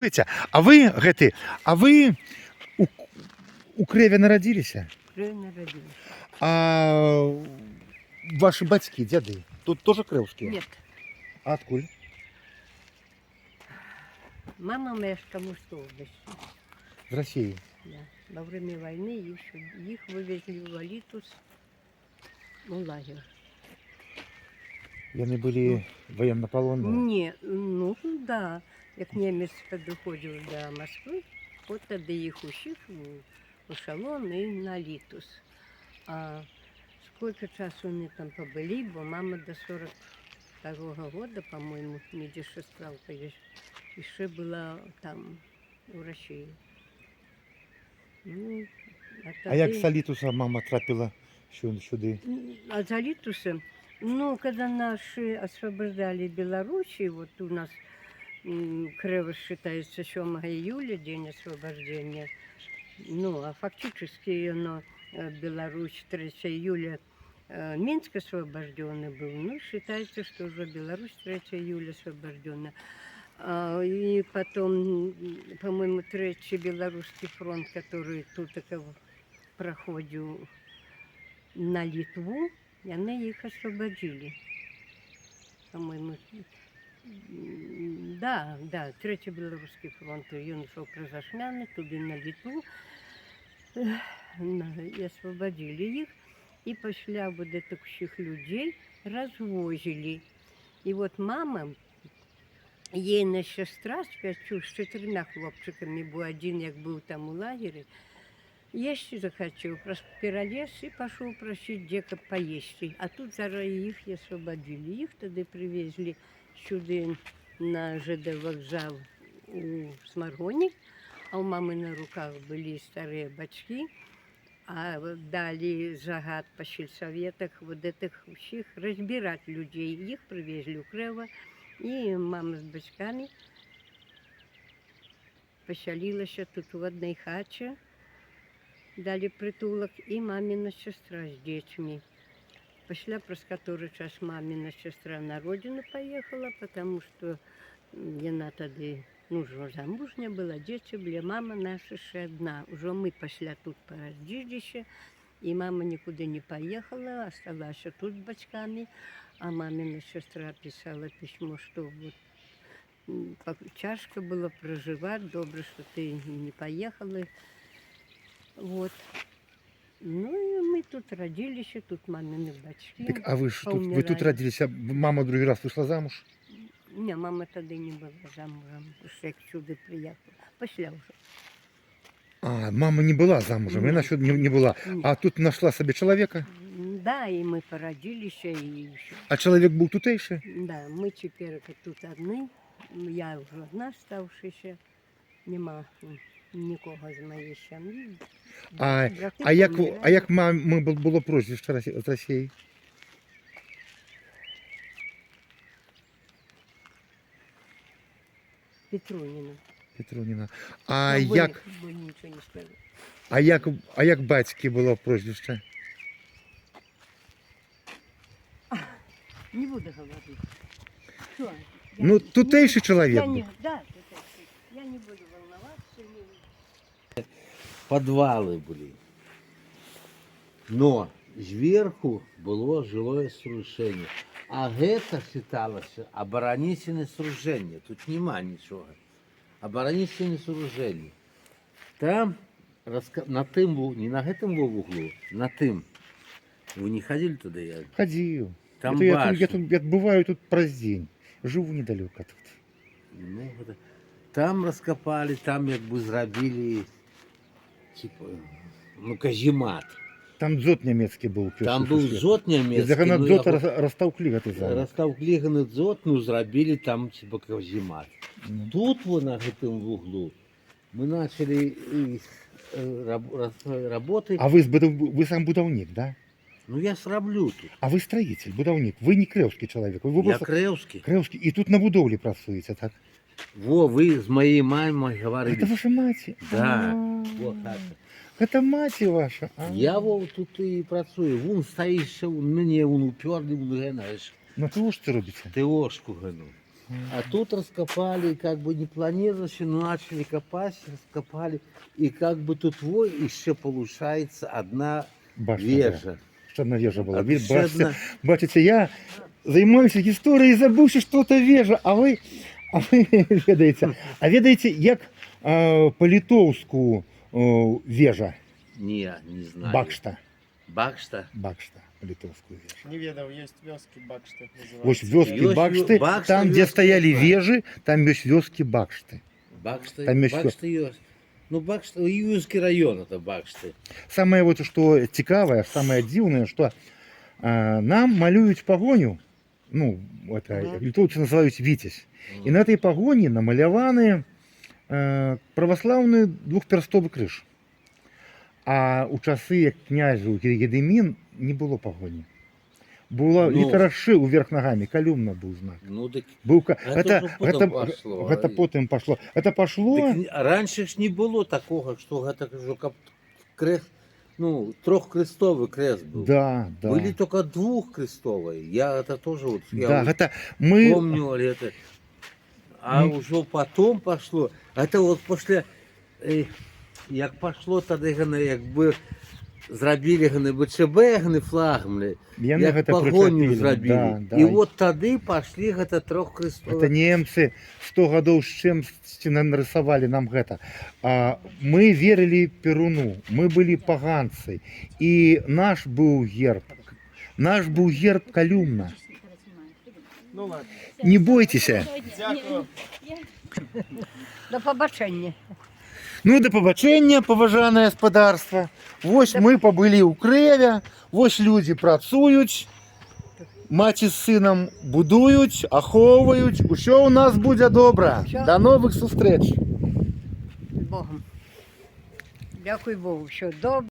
Слухайте, а вы у, у Крэве нарадзіліся? Крыў нарадзілася. А ваши бацькі, дзяды, тут тоже крэўскія? Нет. А адкуль? Мама моя с Калужской области. З России. Да. Во время войны их вывезли в Валитус, в лагерь. Яны былі военнопалонныя? Не, ну да. Як немец падыходзіў до Москвы, вот тады их усіх у эшелон и на Литус. А сколько часу они там побыли, бо мама до 42-го года, по-моему, медсестралка еще была там, у России. Ну, А як з Алітуса мама трапила сюди? А за Литусом, ну, когда наши освобождали Белоруссию, вот у нас Крэва считается 7 июля, день освобождения. Ну, а фактически Беларусь 3 июля Минск освобожденный был. Ну, считается, что уже Беларусь 3 июля освобождена. И потом, по-моему, 3-й Белорусский фронт, который тут проходил на Литву, и они их освободили. По-моему, да, 3-й Белорусский фронт, он шел Красошмяны, туда на Литву, и освободили их. И пошли вот этих всех людей развозили. И вот мама, ейна сестра з 4 хлопчиками, бо один, як был там у лагере, есть захотел, перелез и пошел просить дека поесть. А тут зараз их и освободили. Их тогда привезли сюда на ЖД вокзал у Сморгоне, а у мамы на руках были старые бачки, а дали загад по сельсоветах вот этих всех разбирать людей. Их привезли у Крэва, и мама с бачками поселилась тут в одной хате, дали притулок, и мамина сестра с детьми. Пошла, през который час мамина сестра на родину поехала, потому что она тогда, ну, уже замужняя была, дети были, мама наша еще одна. Уже мы пошли тут по Раздижище, и мама никуда не поехала, осталась тут с бачками, а мамина сестра писала письмо, что вот тяжко было проживать, добре, что ты не поехала. Вот. Ну и мы тут родились, тут мамины бачки. Так, а вы тут родились, а мама другий раз вышла замуж? Не, мама тогда не была замужем, я сюда приехала. Пошла уже. А, мама не была замужем, Нет. она еще не была. Нет. А тут нашла себе человека? Да, и мы породились, и еще. А человек был тутейший? Да, мы теперь тут одни. Я уже одна оставшаяся. Нема нікого з моєї сім'ї. А як мамі було прозвище з Росії? Петруніна. Петруніна. Бо нічого не скажу. А як батьки було прозвище? Не буду говорити. Що? Ну, тутейший чоловік. Да, тутейший. Я не буду волноваться. Подвалы были. Но сверху было жилое сооружение. А это считалось оборонительное сооружение. Тут нема ничего. Оборонительное сооружение. Там, на тым, не на этом углу, на тым. Вы не ходили туда? Я? Ходил. Там я бываю тут праз день. Живу недалеко тут. Ну, там раскопали, там как бы зробили, типа, ну, каземат. Там дзот нямецкі быў. Там был дзот нямецкі. Загана дзот растаўклі гэты замак. Растаўклі гэты дзот, ну, зрабілі там, типа, каземат. Тут, вот на гэтым углу, мы начали работы. А вы сам будаўнік, да? Ну, я сраблю тут. А вы строитель, будаўнік. Вы не крэўскі чалавек. Я крэўскі. Крэўскі. І тут на будоўлі працуеце, так? Во, вы з моей мамой говорили. Это ваша маці? Да. Вот так. Это маці ваша? Я вот тут и працую. Вон стоишь, мне он уперлый, знаешь. Ну, ТОшцы робіце? ТОшку, гну. А тут раскопали, как бы не планировали, но начали копать, раскопали. И как бы тут еще получается одна Башня вежа. Ще одна вежа була. А ще Бачите, одна. бачите, я займаюся історією, забув, що тут вежа, а ви ведаєте. А ведаєте, як по-литовську вежа? Не знаю. Бакшта. Бакшта. Бакшта, по-литовську вежа. Не ведал, есть вёски Бакшты Ось называются. вёски Ёсць Бакшты, Бакшта, там, где вёски стояли знаю. вежи, там есть вёски Бакшты. Бакшта. Там еще- Бакшта есть. Ну, Бакшта, Южский район это Бакшты. Самое вот, что цікавое, самое дивное, что нам малюють погоню, ну, это литовцы называют Витязь. И на этой погоне намаляваны православный двухперстовый крыж. А у часы, як князю Гедемін, не было погони. Было Ну. літараши уверх ногами, колюмна был знак. Ну, так, Был, Это уже потом пошло. это потом пошло. Это пошло, так раньше ж не было такого, что это кажу, как крест, ну, трехкрестовый крест был. да, да. Были только двухкрестовые. Я это тоже вот, я Да, вот это мы... помню это. А Мы- уже потом пошло. Это вот после, як пошло тогда, якби зробили БЧБ, флагманы, Яны як гэта погоню прычапілі. зробили. Да, да. И вот тады пошли это трехкрестовые. Это немцы 100 гадоў з чымсьці нарисовали нам гэта. Мы верили Перуну, мы были паганцы. И наш был герб колюмна. Ну ладно. Не бойтеся. Дякую. До побачення. Ну, до побачення, поважане господарство. Ось ми побыли у Кревя, ось люди працюють, маці з сином будують, аховують. Усё у нас буде добре. Всё. До нових зустріч. Богом. Дякую Богу, що добре.